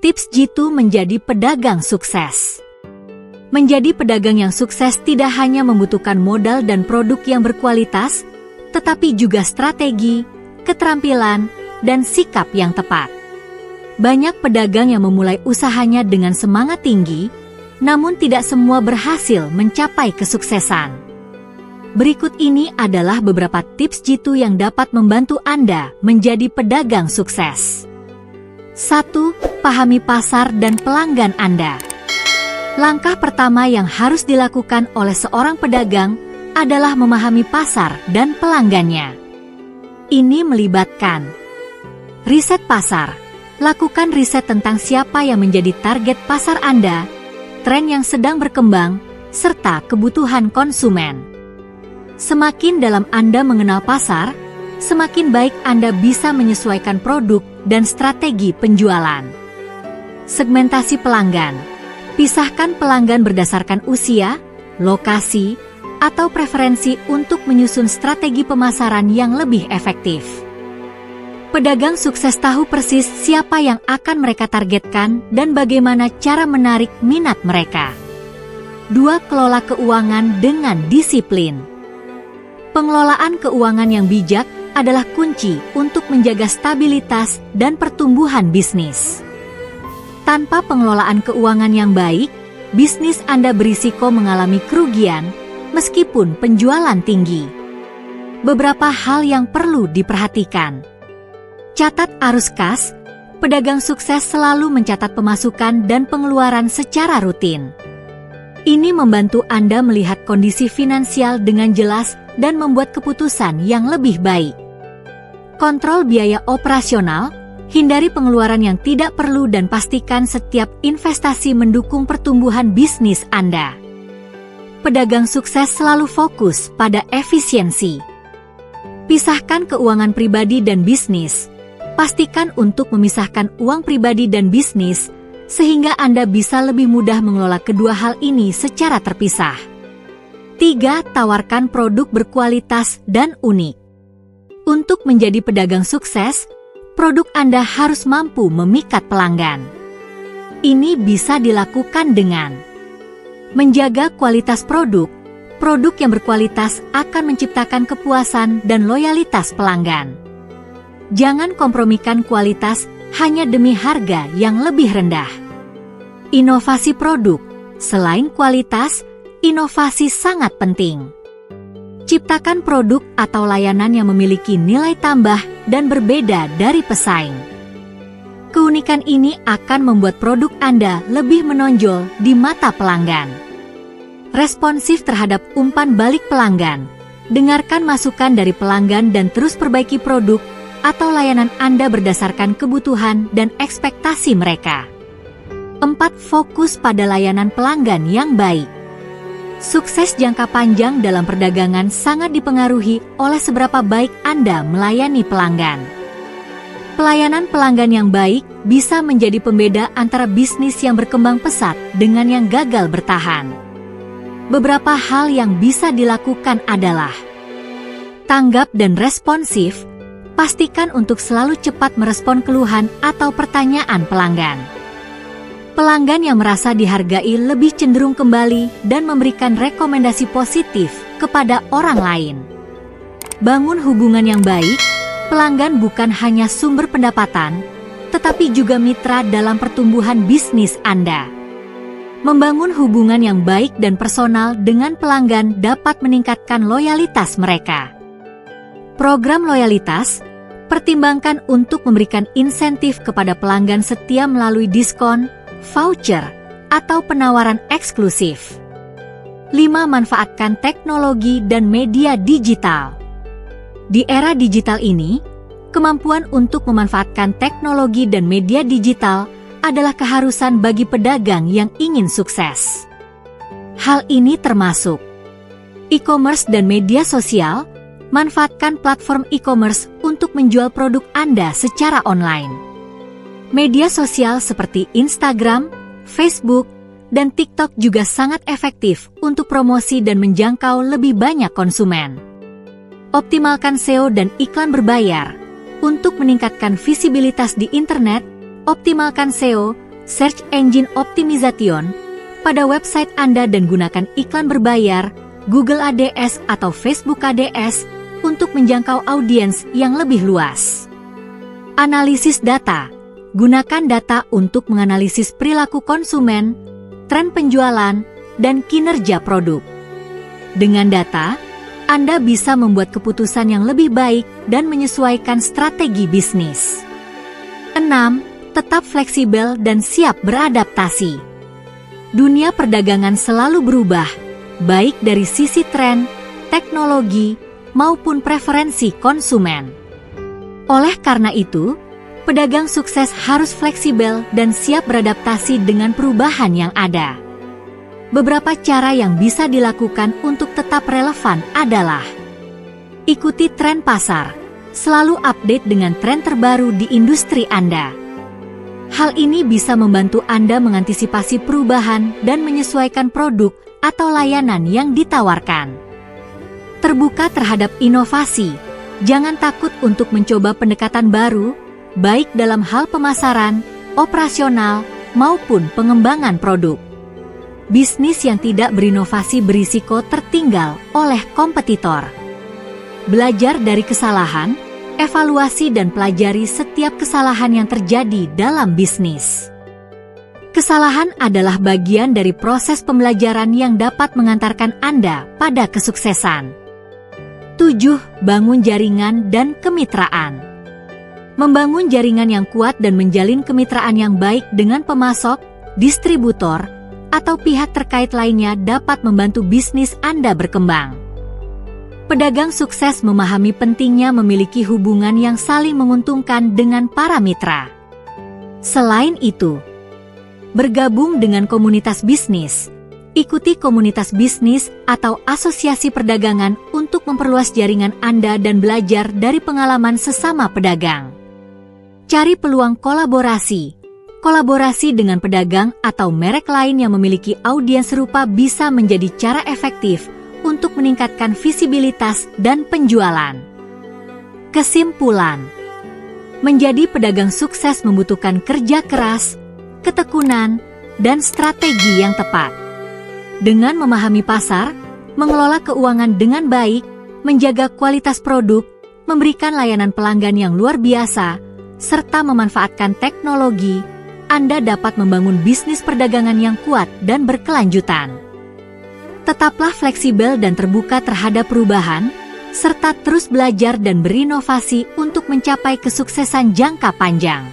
Tips Jitu menjadi pedagang sukses. Menjadi pedagang yang sukses tidak hanya membutuhkan modal dan produk yang berkualitas, tetapi juga strategi, keterampilan, dan sikap yang tepat. Banyak pedagang yang memulai usahanya dengan semangat tinggi, namun tidak semua berhasil mencapai kesuksesan. Berikut ini adalah beberapa tips Jitu yang dapat membantu Anda menjadi pedagang sukses. 1. Pahami pasar dan pelanggan Anda. Langkah pertama yang harus dilakukan oleh seorang pedagang adalah memahami pasar dan pelanggannya. Ini melibatkan riset pasar. Lakukan riset tentang siapa yang menjadi target pasar Anda, tren yang sedang berkembang, serta kebutuhan konsumen. Semakin dalam Anda mengenal pasar, semakin baik Anda bisa menyesuaikan produk dan strategi penjualan. Segmentasi pelanggan. Pisahkan pelanggan berdasarkan usia, lokasi, atau preferensi untuk menyusun strategi pemasaran yang lebih efektif. Pedagang sukses tahu persis siapa yang akan mereka targetkan dan bagaimana cara menarik minat mereka. 2. Kelola keuangan dengan disiplin. Pengelolaan keuangan yang bijak adalah kunci untuk menjaga stabilitas dan pertumbuhan bisnis. Tanpa pengelolaan keuangan yang baik, bisnis Anda berisiko mengalami kerugian meskipun penjualan tinggi. Beberapa hal yang perlu diperhatikan. Catat arus kas. Pedagang sukses selalu mencatat pemasukan dan pengeluaran secara rutin. Ini membantu Anda melihat kondisi finansial dengan jelas dan membuat keputusan yang lebih baik. Kontrol biaya operasional, hindari pengeluaran yang tidak perlu dan pastikan setiap investasi mendukung pertumbuhan bisnis Anda. Pedagang sukses selalu fokus pada efisiensi. Pisahkan keuangan pribadi dan bisnis. Pastikan untuk memisahkan uang pribadi dan bisnis, sehingga Anda bisa lebih mudah mengelola kedua hal ini secara terpisah. 3. Tawarkan produk berkualitas dan unik. Untuk menjadi pedagang sukses, produk Anda harus mampu memikat pelanggan. Ini bisa dilakukan dengan menjaga kualitas produk. Produk yang berkualitas akan menciptakan kepuasan dan loyalitas pelanggan. Jangan kompromikan kualitas hanya demi harga yang lebih rendah. Inovasi produk. Selain kualitas, inovasi sangat penting. Ciptakan produk atau layanan yang memiliki nilai tambah dan berbeda dari pesaing. Keunikan ini akan membuat produk Anda lebih menonjol di mata pelanggan. Responsif terhadap umpan balik pelanggan. Dengarkan masukan dari pelanggan dan terus perbaiki produk atau layanan Anda berdasarkan kebutuhan dan ekspektasi mereka. 4. Fokus pada layanan pelanggan yang baik. Sukses jangka panjang dalam perdagangan sangat dipengaruhi oleh seberapa baik Anda melayani pelanggan. Pelayanan pelanggan yang baik bisa menjadi pembeda antara bisnis yang berkembang pesat dengan yang gagal bertahan. Beberapa hal yang bisa dilakukan adalah tanggap dan responsif. Pastikan untuk selalu cepat merespon keluhan atau pertanyaan pelanggan. Pelanggan yang merasa dihargai lebih cenderung kembali dan memberikan rekomendasi positif kepada orang lain. Bangun hubungan yang baik. Pelanggan bukan hanya sumber pendapatan, tetapi juga mitra dalam pertumbuhan bisnis Anda. Membangun hubungan yang baik dan personal dengan pelanggan dapat meningkatkan loyalitas mereka. Program loyalitas. Pertimbangkan untuk memberikan insentif kepada pelanggan setia melalui diskon, voucher, atau penawaran eksklusif. 5. Manfaatkan teknologi dan media digital. Di era digital ini, kemampuan untuk memanfaatkan teknologi dan media digital adalah keharusan bagi pedagang yang ingin sukses. Hal ini termasuk e-commerce dan media sosial. Manfaatkan platform e-commerce untuk menjual produk Anda secara online. Media sosial seperti Instagram, Facebook, dan TikTok juga sangat efektif untuk promosi dan menjangkau lebih banyak konsumen. Optimalkan SEO dan iklan berbayar. Untuk meningkatkan visibilitas di internet, optimalkan SEO Search Engine Optimization pada website Anda dan gunakan iklan berbayar, Google ADS atau Facebook ADS untuk menjangkau audiens yang lebih luas. Analisis data. Gunakan data untuk menganalisis perilaku konsumen, tren penjualan, dan kinerja produk. Dengan data, Anda bisa membuat keputusan yang lebih baik dan menyesuaikan strategi bisnis. 6. Tetap fleksibel dan siap beradaptasi. Dunia perdagangan selalu berubah, baik dari sisi tren, teknologi, maupun preferensi konsumen. Oleh karena itu, pedagang sukses harus fleksibel dan siap beradaptasi dengan perubahan yang ada. Beberapa cara yang bisa dilakukan untuk tetap relevan adalah: ikuti tren pasar, selalu update dengan tren terbaru di industri Anda. Hal ini bisa membantu Anda mengantisipasi perubahan dan menyesuaikan produk atau layanan yang ditawarkan. Terbuka terhadap inovasi, jangan takut untuk mencoba pendekatan baru, baik dalam hal pemasaran, operasional, maupun pengembangan produk. Bisnis yang tidak berinovasi berisiko tertinggal oleh kompetitor. Belajar dari kesalahan, evaluasi dan pelajari setiap kesalahan yang terjadi dalam bisnis. Kesalahan adalah bagian dari proses pembelajaran yang dapat mengantarkan Anda pada kesuksesan. 7. Bangun jaringan dan kemitraan. Membangun jaringan yang kuat dan menjalin kemitraan yang baik dengan pemasok, distributor, atau pihak terkait lainnya dapat membantu bisnis Anda berkembang. Pedagang sukses memahami pentingnya memiliki hubungan yang saling menguntungkan dengan para mitra. Selain itu, bergabung dengan komunitas bisnis. Ikuti komunitas bisnis atau asosiasi perdagangan untuk memperluas jaringan Anda dan belajar dari pengalaman sesama pedagang. Cari peluang kolaborasi. Kolaborasi dengan pedagang atau merek lain yang memiliki audiens serupa bisa menjadi cara efektif untuk meningkatkan visibilitas dan penjualan. Kesimpulan: menjadi pedagang sukses membutuhkan kerja keras, ketekunan, dan strategi yang tepat. Dengan memahami pasar, mengelola keuangan dengan baik, menjaga kualitas produk, memberikan layanan pelanggan yang luar biasa, serta memanfaatkan teknologi, Anda dapat membangun bisnis perdagangan yang kuat dan berkelanjutan. Tetaplah fleksibel dan terbuka terhadap perubahan, serta terus belajar dan berinovasi untuk mencapai kesuksesan jangka panjang.